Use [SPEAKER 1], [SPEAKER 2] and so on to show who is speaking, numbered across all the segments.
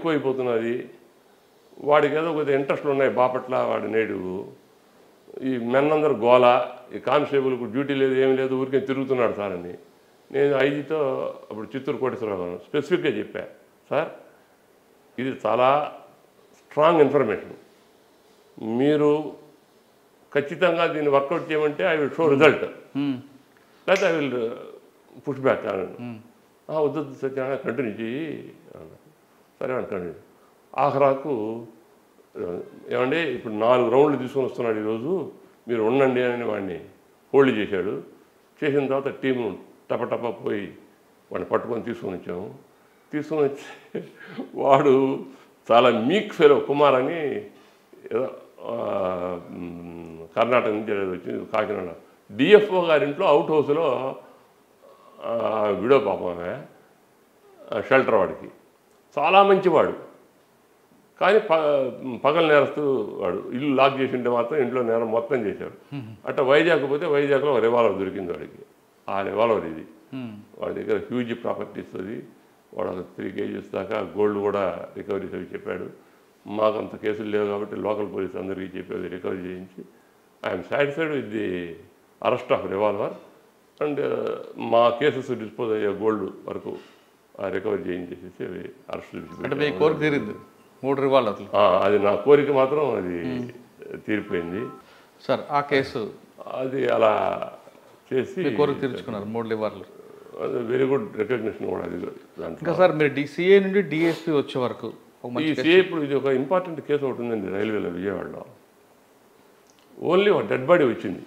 [SPEAKER 1] ఎక్కువైపోతున్నది. వాడికి ఏదో కొద్దిగా ఇంట్రెస్ట్లు ఉన్నాయి బాపట్ల వాడి నేటివ్. ఈ మెన్నందరూ గోల, ఈ కానిస్టేబుల్కు డ్యూటీ లేదు ఏమి లేదు ఊరికే తిరుగుతున్నాడు సార్ అని. నేను ఐజీతో అప్పుడు చిత్తూరు కోటేశ్వరరావు గారు స్పెసిఫిక్గా చెప్పా, సార్ ఇది చాలా స్ట్రాంగ్ ఇన్ఫర్మేషన్, మీరు ఖచ్చితంగా దీన్ని వర్కౌట్ చేయమంటే ఐ విల్ షో రిజల్ట్, లేకపోతే ఐ విల్ పుష్ బ్యాక్ అన్నాను. వద్దు సత్యనారాయణ కంటిన్యూ చెయ్యి అన్నాను. సరే అని కంటిన్యూ. ఆఖరాకు ఏమంటే ఇప్పుడు 4 రౌండ్లు తీసుకొని వస్తున్నాడు ఈరోజు, మీరు ఉండండి అని వాడిని హోల్డ్ చేశాడు. చేసిన తర్వాత టీము టపటప పోయి వాడిని పట్టుకొని తీసుకొని వచ్చాము. తీసుకొని వచ్చి వాడు చాలా మీక్ ఫెలో కుమార్ అని ఏదో కర్ణాటక నుంచి వచ్చింది, కాకినాడ డిఎఫ్ఓ గారింట్లో అవుట్ హౌస్లో విడో పాపమే షెల్టర్ వాడికి. చాలా మంచివాడు, కానీ పగలు నేరస్తూ వాడు. ఇల్లు లాక్ చేసి ఉంటే మాత్రం ఇంట్లో నేరం మొత్తం చేశాడు. అట్లా వైజాగ్ పోతే వైజాగ్లో ఒక రివాల్వర్ దొరికింది వాడికి. ఆ రివాల్వర్ ఇది. వాడి దగ్గర హ్యూజ్ ప్రాపర్టీస్ అది. వాడు ఒక 3 kgs దాకా గోల్డ్ కూడా రికవరీస్ అవి చెప్పాడు. మాకు అంత కేసులు లేవు కాబట్టి లోకల్ పోలీసు అందరికీ చెప్పేది రికవరీ చేయించి I'm satisfied with the arrest of revolver and మా కేసెస్ డిస్పోజ్ అయ్యే గోల్డ్ వరకు రికవరీ చేయించేసేసి అవి అరెస్ట్
[SPEAKER 2] తీరింది. 3 రివాల్వర్లు
[SPEAKER 1] అది నా కోరిక మాత్రం అది తీరిపోయింది
[SPEAKER 2] సార్. ఆ కేసు
[SPEAKER 1] అది అలా చేసి
[SPEAKER 2] కోరిక తీర్చుకున్నారు 3 రివాల్వర్లు.
[SPEAKER 1] అది వెరీ గుడ్ రికగ్నిషన్ కూడా అది దాంట్లో.
[SPEAKER 2] ఇంకా సార్ మీరు సిఏ నుండి డిఎస్పీ వచ్చే వరకు
[SPEAKER 1] ఈ సిఏ ఇప్పుడు ఇది ఒక ఇంపార్టెంట్ కేసు ఒకటి ఉందండి రైల్వేలో విజయవాడలో. ఓన్లీ ఒక డెడ్ బాడీ వచ్చింది,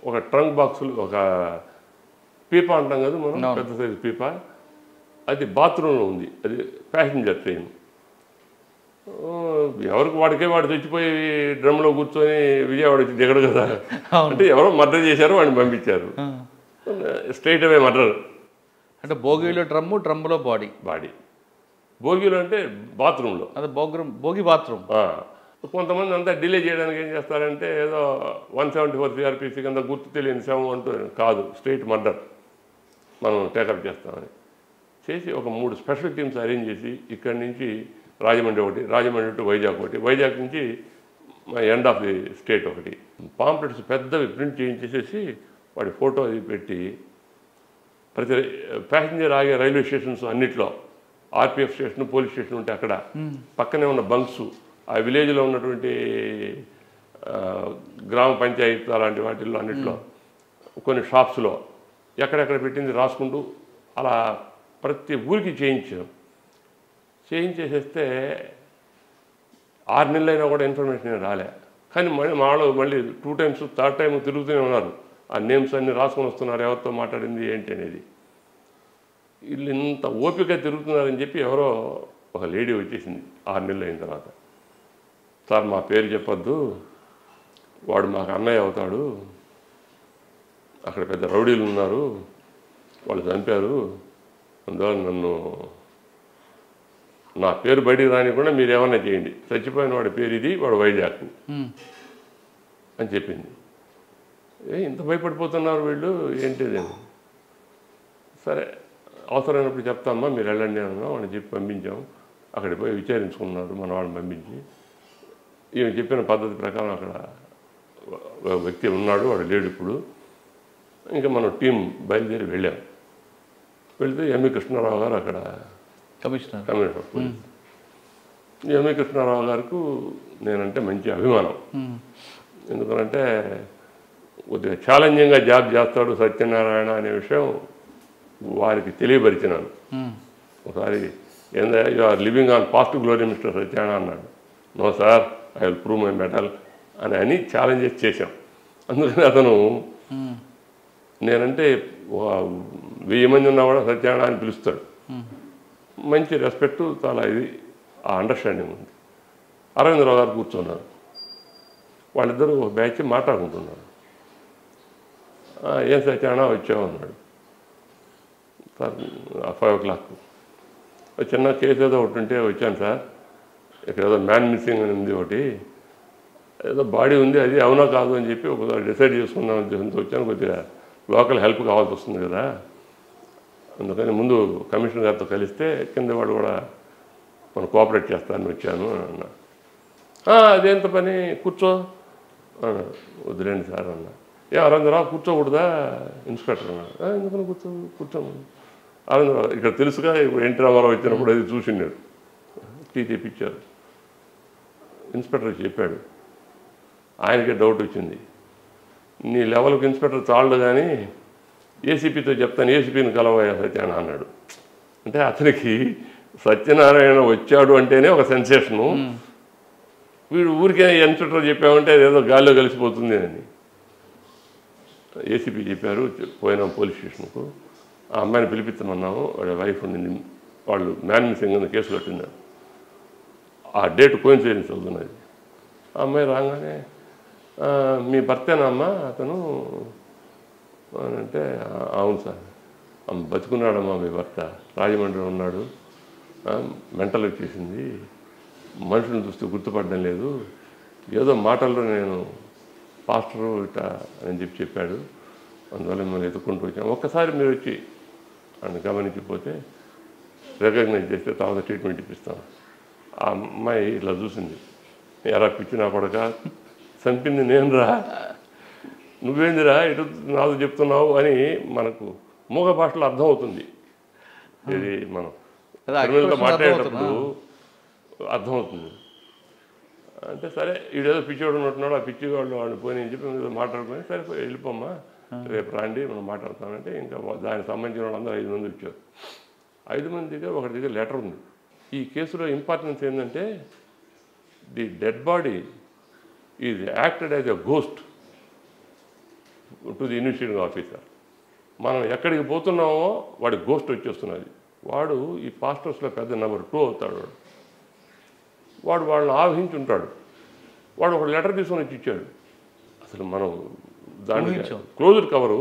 [SPEAKER 1] ఒక ట్రంక్ బాక్సులు, ఒక పీపా అంటాం కదా మనం, పెద్ద సైజు పీపా, అది బాత్రూంలో ఉంది. అది ప్యాసింజర్ ట్రైన్. ఎవరికి వాడికే వాడు తెచ్చిపోయి డ్రమ్లో కూర్చొని విజయవాడ వచ్చి దిగడు కదా. అంటే ఎవరో మర్డర్ చేశారు, వాడిని పంపించారు. స్ట్రైట్ అవే మర్డర్.
[SPEAKER 2] అంటే భోగిలో డ్రమ్ము, డ్రమ్లో బాడీ.
[SPEAKER 1] భోగిలో అంటే బాత్రూంలో,
[SPEAKER 2] అదే భోగి బాత్రూమ్.
[SPEAKER 1] కొంతమంది అంతా డిలే చేయడానికి ఏం చేస్తారంటే ఏదో 174 CRPC కింద గుర్తు తెలియని శవం అంటూ కాదు, స్ట్రైట్ మర్డర్ మనం టేకప్ చేస్తామని చేసి ఒక 3 స్పెషల్ టీమ్స్ అరేంజ్ చేసి ఇక్కడి నుంచి రాజమండ్రి ఒకటి, రాజమండ్రి టు వైజాగ్ ఒకటి, వైజాగ్ నుంచి ఎండ్ ఆఫ్ ది స్టేట్ ఒకటి, పాంప్లెట్స్ పెద్దవి ప్రింట్ చేయించేసేసి వాడి ఫోటో అది పెట్టి ప్రతి ప్యాసింజర్ ఆగే రైల్వే స్టేషన్స్ అన్నిట్లో ఆర్పిఎఫ్ స్టేషన్, పోలీస్ స్టేషన్ ఉంటే అక్కడ పక్కనే ఉన్న బంక్స్, ఆ విలేజ్లో ఉన్నటువంటి గ్రామ పంచాయతీ అలాంటి వాటిల్లో అన్నిట్లో కొన్ని షాప్స్లో ఎక్కడెక్కడ పెట్టింది రాసుకుంటూ అలా ప్రతి ఊరికి చేయించేసేస్తే 6 నెలలైనా కూడా ఇన్ఫర్మేషన్ రాలే. కానీ మళ్ళీ 2 times 3rd time తిరుగుతూనే ఉన్నారు. ఆ నేమ్స్ అన్నీ రాసుకొని వస్తున్నారు, ఎవరితో మాట్లాడింది ఏంటి అనేది. వీళ్ళు ఇంత ఓపిక తిరుగుతున్నారని చెప్పి ఎవరో ఒక లేడీ వచ్చేసింది 6 నెలలు అయిన తర్వాత. సార్ మా పేరు చెప్పొద్దు, వాడు మాకు అన్నయ్య అవుతాడు, అక్కడ పెద్ద రౌడీలు ఉన్నారు, వాళ్ళు చంపారు, అందువల్ల నన్ను నా పేరు బయటికి రానికుండా మీరు ఏమన్నా చేయండి, చచ్చిపోయిన వాడి పేరు ఇది, వాడు వైజాగ్ అని చెప్పింది. ఇంత భయపడిపోతున్నారు వీళ్ళు ఏంటిది? సరే అవసరమైనప్పుడు చెప్తామా, మీరు వెళ్ళండి అన్నా వాడిని చెప్పి పంపించాము. అక్కడికి పోయి విచారించుకున్నారు మన వాళ్ళని పంపించి. ఈమె చెప్పిన పద్ధతి ప్రకారం అక్కడ వ్యక్తి ఉన్నాడు, వాడు లేడు ఇప్పుడు. ఇంకా మనం టీం బయలుదేరి వెళ్ళాం. వెళితే ఎంఈ కృష్ణారావు గారు అక్కడ కమిషనర్ పోలీస్. ఎంఈ కృష్ణారావు గారికి నేనంటే మంచి అభిమానం. ఎందుకనంటే కొద్దిగా ఛాలెంజింగ్గా జాబ్ చేస్తాడు సత్యనారాయణ అనే విషయం వారికి తెలియపరిచినాను. ఒకసారి ఏందా you are living on past glory mister Satyanarayana అన్నాడు. No sir, I will prove my mettle అని ఛాలెంజెస్ చేశాం. అందుకని అతను నేనంటే 1000 మంది ఉన్నా కూడా సత్యనారాయణ అని పిలుస్తాడు. మంచి రెస్పెక్టు, చాలా ఇది ఆ అండర్స్టాండింగ్ ఉంది. అరవిందరావు గారు కూర్చున్నారు, వాళ్ళిద్దరూ ఒక బ్యాచ్ మాట్లాడుకుంటున్నారు. ఏం సత్యనారాయణ వచ్చావు అన్నాడు. సార్ 5 o'clock చిన్న కేసు ఏదో ఒకటి ఉంటే వచ్చాను సార్, ఇక్కడ ఏదో మ్యాన్ మిస్సింగ్ అని ఉంది, ఒకటి ఏదో బాడీ ఉంది, అది అవునా కాదు అని చెప్పి ఒకసారి డిసైడ్ చేసుకున్నాం ఉద్దేశంతో వచ్చాను. కొద్దిగా లోకల్ హెల్ప్ కావాల్సి వస్తుంది కదా, అందుకని ముందు కమిషనర్ గారితో కలిస్తే కింద వాడు కూడా మనం కోఆపరేట్ చేస్తానని వచ్చాను అని అన్నా. అదేంత పని కూర్చో అన్నాడు. వద్దులేండి సార్ అన్నా. అరంజరావు కూర్చోకూడదా ఇన్స్పెక్టర్ అన్నాడు. ఎందుకని కూర్చోము అరంజరావు ఇక్కడ తెలుసుగా, ఇప్పుడు ఎన్టీ రామారావు వచ్చినప్పుడు అది చూసిండాడు, టీ తెప్పించారు. ఇన్స్పెక్టర్ చెప్పాడు. ఆయనకే డౌట్ వచ్చింది. నీ లెవెల్కి ఇన్స్పెక్టర్ చాలదు కానీ ఏసీపీతో చెప్తాను, ఏసీపీని కలవయ్యా సత్యనారాయణ అన్నాడు. అంటే అతనికి సత్యనారాయణ వచ్చాడు అంటేనే ఒక సెన్సేషను. వీడు ఊరికే ఇన్స్పెక్టర్ చెప్పామంటే అదేదో గాల్లో కలిసిపోతుంది అని ఏసీపీ చెప్పారు. పోయినాం పోలీస్ స్టేషన్కు. ఆ అమ్మాయిని పిలిపించమన్నాము. వాళ్ళ వైఫ్ ఉండింది, వాళ్ళు మ్యాన్ మిస్సింగ్ అని కేసు కట్టినారు. ఆ డేట్ కోయిన్సిడెన్స్ అవుతున్నది. ఆ అమ్మాయి రాగానే మీ భర్తేనా అమ్మా అతను అని అంటే, అవును సార్. బతుకున్నాడమ్మా మీ భర్త, రాజమండ్రిలో ఉన్నాడు, మెంటల్ వచ్చేసింది, మనుషులను చూస్తే గుర్తుపడడం లేదు, ఏదో మాటల్లో నేను పాస్టరు ఇట్లా అని చెప్పాడు, అందువల్ల మిమ్మల్ని ఎత్తుకుంటూ వచ్చాను, ఒక్కసారి మీరు వచ్చి అని గమనించిపోతే రికగ్నైజ్ చేస్తే తర్వాత ట్రీట్మెంట్ ఇప్పిస్తాం. ఆ అమ్మాయి ఇలా చూసింది. ఎరా పిచ్చి నా కొడక, చంపింది నేను రా, నువ్వేందిరా ఇటు నాతో చెప్తున్నావు అని మనకు మూగ భాషలో అర్థమవుతుంది. ఇది మనం క్రిమినల్తో మాట్లాడేటప్పుడు అర్థమవుతుంది. అంటే సరే వీడేదో పిచ్చివాడు ఉన్నట్టున్నాడు, ఆ పిచ్చి వాళ్ళు పోయి అని చెప్పి ఏదో మాట్లాడుకొని సరే వెళ్ళిపోమ్మా రేపు రాండి మనం మాట్లాడతామంటే ఇంకా దానికి సంబంధించిన వాళ్ళందరూ 5 మంది వచ్చారు. 5 మంది దగ్గర ఒకటి దగ్గర లెటర్ ఉంది. ఈ కేసులో ఇంపార్టెన్స్ ఏంటంటే the dead body is acted as a ghost to the investigating officer. మనం ఎక్కడికి పోతున్నామో వాడి గోస్ట్ వచ్చేస్తున్నది. వాడు ఈ పాస్టర్స్లో పెద్ద నెంబర్ 2 అవుతాడు. వాడు వాళ్ళని ఆవహించి ఉంటాడు. వాడు ఒక లెటర్ తీసుకొని వచ్చి ఇచ్చాడు. అసలు మనం దానికి closed cover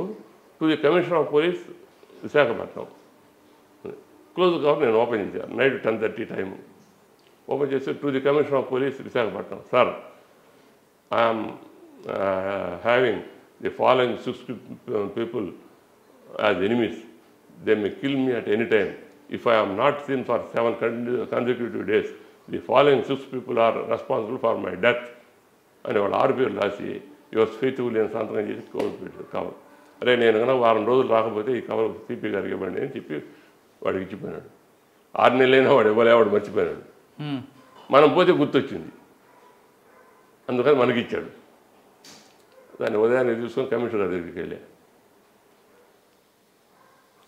[SPEAKER 1] to the commissioner of police Visakhapatnam. Closed cover నేను ఓపెన్ చేశాను. నైట్ 10:30 టైం ఓపెన్ చేసి to the commissioner of police Visakhapatnam. Sir, I'm having the following 6 people as enemies. They may kill me at any time. If I am not seen for 7 consecutive days, the following 6 people are responsible for my death. అని వాళ్ళు 6 పేర్లు రాసి yours faithfully అని సంతకం చేసి cover. అరే నేను కనుక 1 వారం రోజులు రాకపోతే ఈ కవర్ సిపి గారికి ఇవ్వండి అని చెప్పి వాడికి ఇచ్చిపోయినాడు. 6 నెలలైనా వాడు ఇవ్వలేవాడు, మర్చిపోయినాడు. మనం పోతే గుర్తొచ్చింది, అందుకని మనకిచ్చాడు. దాన్ని ఉదయాన్నే తీసుకొని కమిషనర్ దగ్గరికి వెళ్ళా.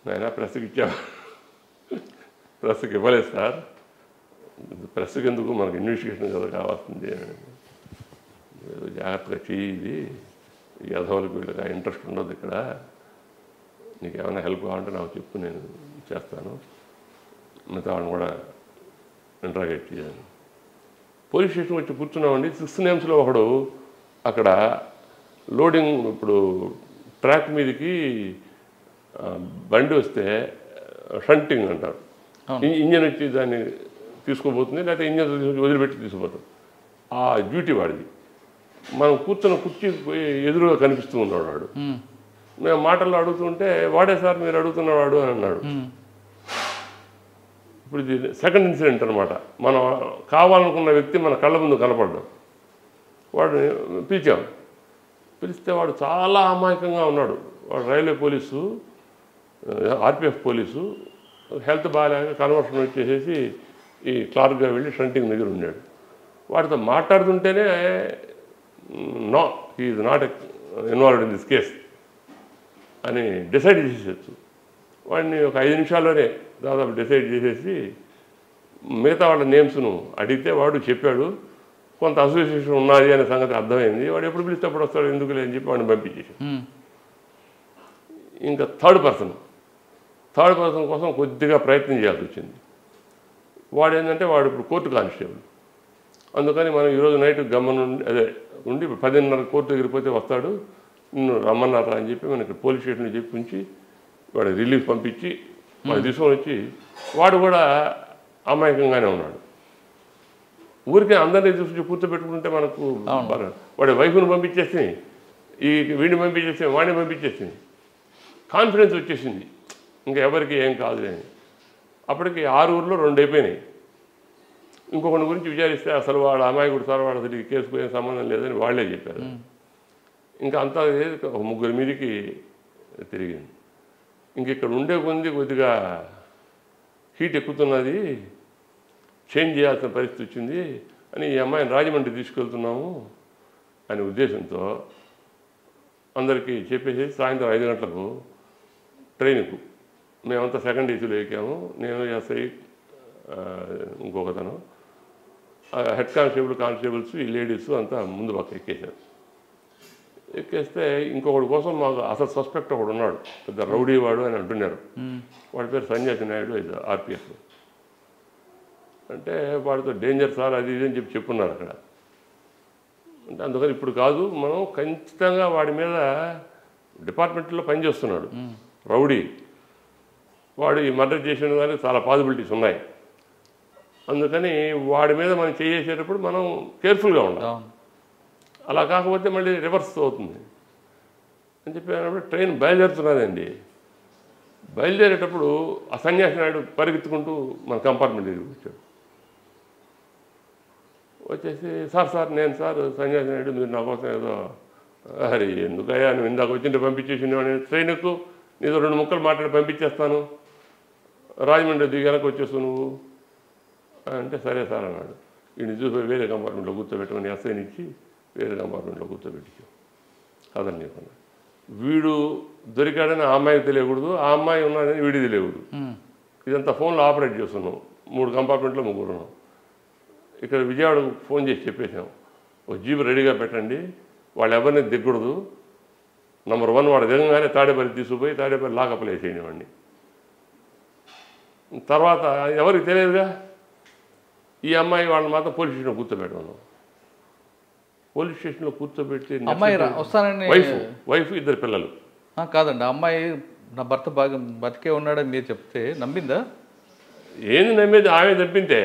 [SPEAKER 1] నాయన ప్రెస్కి ఇచ్చావా? ప్రెస్కి ఇవ్వలేదు సార్. ప్రెస్కి ఎందుకు, మనకు ఇన్వెస్టిగేషన్ కదా కావాల్సింది అని. ఏదో జాగ్రత్తగా చెయ్యి, ఇది ఈ అధవులకు వీళ్ళకి ఇంట్రెస్ట్ ఉండదు ఇక్కడ, నీకు ఏమైనా హెల్ప్ కావాలంటే నాకు చెప్పు, నేను చేస్తాను. మిగతా వాళ్ళని కూడా ఇంట్రాగేట్ చేయాలి. పోలీస్ స్టేషన్ వచ్చి కూర్చున్నామండి. 6 names ఒకడు అక్కడ లోడింగ్, ఇప్పుడు ట్రాక్ మీదకి బండి వస్తే షంటింగ్ అంటారు, ఇంజన్ వచ్చి దాన్ని తీసుకోబోతుంది, లేకపోతే ఇంజన్ వదిలిపెట్టి తీసుకుపోతాం. ఆ డ్యూటీ వాడిది. మనం కూర్చున్న కుర్చీ ఎదురుగా కనిపిస్తూ ఉన్నాడు వాడు. మేము మాటల్లో అడుగుతుంటే వాడే సార్ మీరు అడుగుతున్నవాడు అని అన్నాడు. ఇప్పుడు ఇది సెకండ్ ఇన్సిడెంట్ అనమాట. మనం కావాలనుకున్న వ్యక్తి మన కళ్ళ ముందు కనపడ్డాం. వాడిని పిలిచాం. పిలిస్తే వాడు చాలా అమాయకంగా ఉన్నాడు. వాడు railway police, RPF police, health బాగాలేక కన్వర్షన్ వచ్చేసేసి ఈ క్లార్క్గా వెళ్ళి షంటింగ్ దగ్గర ఉన్నాడు. వాడితో మాట్లాడుతుంటేనే no he is not involved in this case అని డిసైడ్ చేసేయచ్చు. వాడిని ఒక 5 నిమిషాల్లోనే దాదాపు డిసైడ్ చేసేసి మిగతా వాళ్ళ నేమ్స్ను అడిగితే వాడు చెప్పాడు. కొంత అసోసియేషన్ ఉన్నది అనే సంగతి అర్థమైంది. వాడు ఎప్పుడు పిలిస్తే అప్పుడు వస్తాడు, ఎందుకు లేని చెప్పి వాడిని పంపించేసాడు. ఇంకా థర్డ్ పర్సన్ కోసం కొద్దిగా ప్రయత్నం చేయాల్సి వచ్చింది. వాడు ఏంటంటే వాడు ఇప్పుడు కోర్టు కానిస్టేబుల్. అందుకని మనం ఈరోజు నైట్ గమ్మనుండి ఉండి 10:30 కోర్టు దగ్గరికి పోతే వస్తాడు, నిన్ను రమ్మన్నారా అని చెప్పి మనకి పోలీస్ స్టేషన్లో చెప్పి ఉంచి వాడికి రిలీఫ్ పంపించి వాడు తీసుకొని వచ్చి వాడు కూడా అమాయకంగానే ఉన్నాడు. ఊరికే అందరినీ చూసి కూర్చోబెట్టుకుంటే మనకు వాడి వైఫ్ని పంపించేసి వీడిని పంపించేసి వాడిని పంపించేసి కాన్ఫిడెన్స్ వచ్చేసింది, ఇంకా ఎవరికి ఏం కాదు అని. అప్పటికి 6 ఊర్లో 2 అయిపోయినాయి. ఇంకొకటి గురించి విచారిస్తే అసలు వాడు అమాయకుడు సార్, వాడు అసలు ఈ కేసుకు ఏం సంబంధం లేదని వాళ్ళే చెప్పారు. ఇంకా అంతా ఒక 3 మీదికి తిరిగింది. ఇంక ఇక్కడ ఉండే కొద్దిగా హీట్ ఎక్కుతున్నది, చేంజ్ చేయాల్సిన పరిస్థితి వచ్చింది అని ఈ అమ్మాయిని రాజమండ్రి తీసుకెళ్తున్నాము అనే ఉద్దేశంతో అందరికీ చెప్పేసి సాయంత్రం 5 గంటలకు ట్రైన్కు మేమంతా సెకండ్ ఏసీలో ఎక్కాము. నేను ఎస్ఐ, ఇంకొకతను, హెడ్ కానిస్టేబుల్స్, ఈ లేడీస్ అంతా ముందు పక్క ఎక్కేశారు. ఎక్కేస్తే ఇంకొకటి కోసం మాకు అసలు సస్పెక్ట్ ఒకడు ఉన్నాడు, పెద్ద రౌడీ వాడు అని అంటున్నారు. వాడి పేరు సన్యాసి నాయుడు, ఇది ఆర్పిఎఫ్. అంటే వాడితో డేంజర్ సార్ అది ఇది అని చెప్పున్నారు అక్కడ. అంటే అందుకని ఇప్పుడు కాదు, మనం ఖచ్చితంగా వాడి మీద డిపార్ట్మెంట్లో పనిచేస్తున్నాడు రౌడీ, వాడు ఈ మర్డర్ చేసిన దానికి చాలా పాసిబిలిటీస్ ఉన్నాయి. అందుకని వాడి మీద మనం చేసేటప్పుడు మనం కేర్ఫుల్గా ఉండాలి. అలా కాకపోతే మళ్ళీ రివర్స్ అవుతుంది అని చెప్పినప్పుడు ట్రైన్ బయలుదేరుతున్నదండి. బయలుదేరేటప్పుడు ఆ సన్యాసి నాయుడు పరిగెత్తుకుంటూ మన కంపార్ట్మెంట్ దగ్గరికి వచ్చాడు. వచ్చేసి సార్ నేను సార్ సన్యాసి నాయుడు, మీరు నా కోసం ఏదో, అరే ఎందుకయ్యా నువ్వు ఇందాక వచ్చింటే పంపించేసిండు, ట్రైన్కు నీతో 2 ముక్కలు మాట్లాడి పంపించేస్తాను, రాజమండ్రి దిగానికి వచ్చేస్తావు నువ్వు అంటే సరే సార్ అన్నాడు. వీడిని చూసి వేరే కంపార్ట్మెంట్లో కూర్చోబెట్టుకుని ఎస్ఐని ఇచ్చి వేరే కంపార్ట్మెంట్లో కూర్చోబెట్టించాం. కదండి అన్నాడు. వీడు దొరికాడని ఆ అమ్మాయికి తెలియకూడదు, ఆ అమ్మాయి ఉన్నదని వీడికి తెలియకూడదు. ఇదంతా ఫోన్లో ఆపరేట్ చేస్తున్నాం. 3 కంపార్ట్మెంట్లో 3 ఉన్నాం. ఇక్కడ విజయవాడకు ఫోన్ చేసి చెప్పేసాం, ఒక జీప్ రెడీగా పెట్టండి, వాళ్ళు ఎవరిని దిగకూడదు. నంబర్ 1 వాడు దిగంగానే తాడేపల్లి తీసుకుపోయి తాడేపల్లి లాకప్లు వేసేయండి వాడిని. తర్వాత ఎవరికి తెలియదుగా, ఈ అమ్మాయి వాళ్ళని మాత్రం పోలీస్ స్టేషన్లో కూర్చోబెట్టమన్నాం. పోలీస్ స్టేషన్లో కూర్చోబెట్టి వైఫ్ 2 పిల్లలు.
[SPEAKER 2] కాదండి, అమ్మాయి నా భర్త బాగా బతికే ఉన్నాడని మీరు చెప్తే నమ్మిందా?
[SPEAKER 1] ఏంది నమ్మేది, ఆమె తప్పింతే.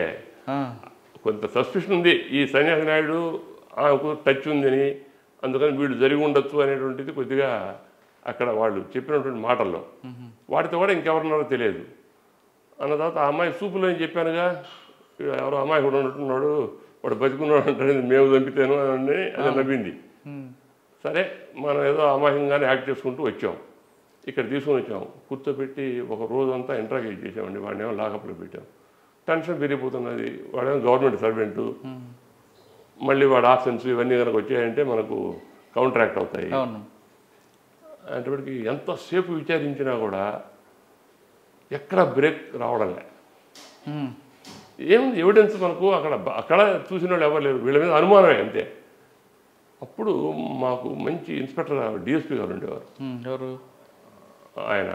[SPEAKER 1] కొంత సస్పిషన్ ఉంది, ఈ సన్యాసి నాయుడు ఆమెకు టచ్ ఉందని, అందుకని వీడు జరిగి ఉండొచ్చు అనేటువంటిది కొద్దిగా అక్కడ వాళ్ళు చెప్పినటువంటి మాటల్లో. వాటితో కూడా ఇంకెవరున్నారో తెలియదు. అన్న తర్వాత ఆ అమ్మాయి చూపులో ఏం చెప్పానుగా, ఎవరో అమ్మాయి కూడా ఉన్నట్టున్నాడు, వాడు బతుకున్నాడు అంటే మేము చంపితేను అని అది నవ్వింది. సరే మనం ఏదో అమాయకంగానే యాక్ట్ చేసుకుంటూ వచ్చాం. ఇక్కడ తీసుకొని వచ్చాము, కూర్చోబెట్టి ఒక రోజంతా ఇంట్రాగేట్ చేసామండి. వాడినేమో లాకప్లో పెట్టాం. టెన్షన్ పెరిగిపోతున్నది. వాడేమో గవర్నమెంట్ సర్వెంటు, మళ్ళీ వాడు ఆప్షన్స్ ఇవన్నీ కనుక వచ్చాయంటే మనకు కౌంట్రాక్ట్ అవుతాయి. అంటప్పటికి ఎంతసేపు విచారించినా కూడా ఎక్కడ బ్రేక్ రావడంలే. ఏముంది ఎవిడెన్స్ మనకు అక్కడ చూసిన వాళ్ళు ఎవరు లేరు, వీళ్ళ మీద అనుమానమే అంతే. అప్పుడు మాకు మంచి ఇన్స్పెక్టర్ డిఎస్పీ గారు ఉండేవారు. ఆయన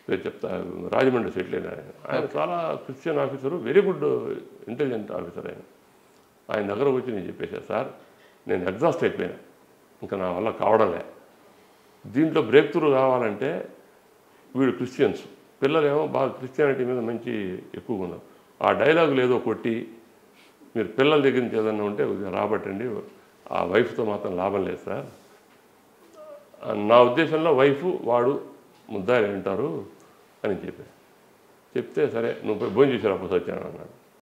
[SPEAKER 1] పేరు చెప్తా, రాజమండ్రి సెటిల్ అయిన ఆయన చాలా Christian officer, very good intelligent officer. ఆయన దగ్గరకు వచ్చి నేను చెప్పేసా, సార్ నేను ఎగ్జాస్ట్ అయిపోయినా, ఇంకా నా వల్ల కావడంలే, దీంట్లో బ్రేక్ త్రూ కావాలంటే వీడు క్రిస్టియన్స్, పిల్లలేమో బాగా క్రిస్టియానిటీ మీద మంచి ఎక్కువగా ఉన్నారు, ఆ డైలాగులు ఏదో కొట్టి మీరు పిల్లల దగ్గర నుంచి ఏదన్నా ఉంటే రాబట్టండి, ఆ వైఫ్తో మాత్రం లాభం లేదు సార్. నా ఉద్దేశంలో వైఫ్ వాడు ముద్దాయిలు అంటారు అని చెప్తే సరే నువ్వు పోయి భోజనం చేసి రాకపోతే వచ్చాను అన్నాడు.